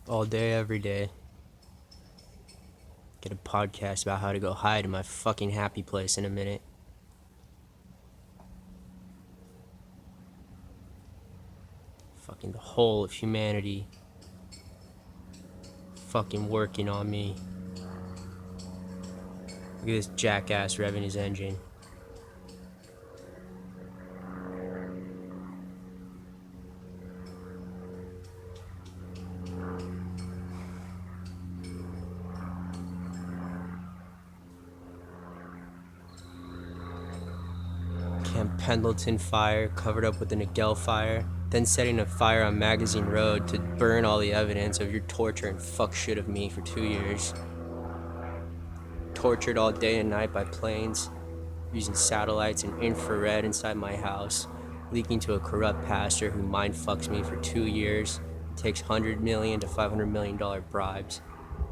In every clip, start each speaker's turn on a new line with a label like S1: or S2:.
S1: all day, every day. Get a podcast about how to go hide in my fucking happy place in a minute. Fucking the whole of humanity fucking working on me. Look at this jackass revving his engine. Camp Pendleton fire covered up with the Nagel fire, then setting a fire on Magazine Road to burn all the evidence of your torture and fuck shit of me for 2 years. Tortured all day and night by planes, using satellites and infrared inside my house, leaking to a corrupt pastor who mind fucks me for 2 years, takes $100 million to $500 million bribes,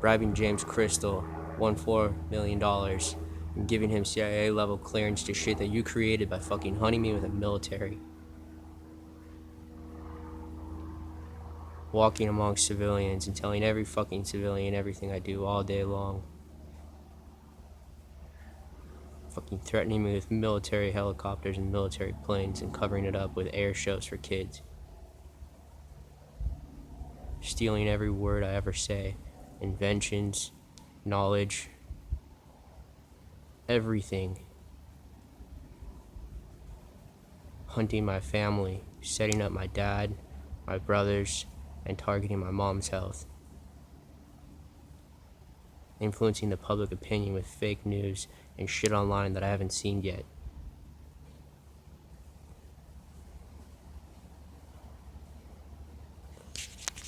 S1: bribing James Crystal $1.4 million, and giving him CIA level clearance to shit that you created by fucking hunting me with a military. Walking among civilians and telling every fucking civilian everything I do all day long. Fucking threatening me with military helicopters and military planes and covering it up with air shows for kids. Stealing every word I ever say, inventions, knowledge, everything. Hunting my family, setting up my dad, my brothers, and targeting my mom's health. Influencing the public opinion with fake news and shit online that I haven't seen yet.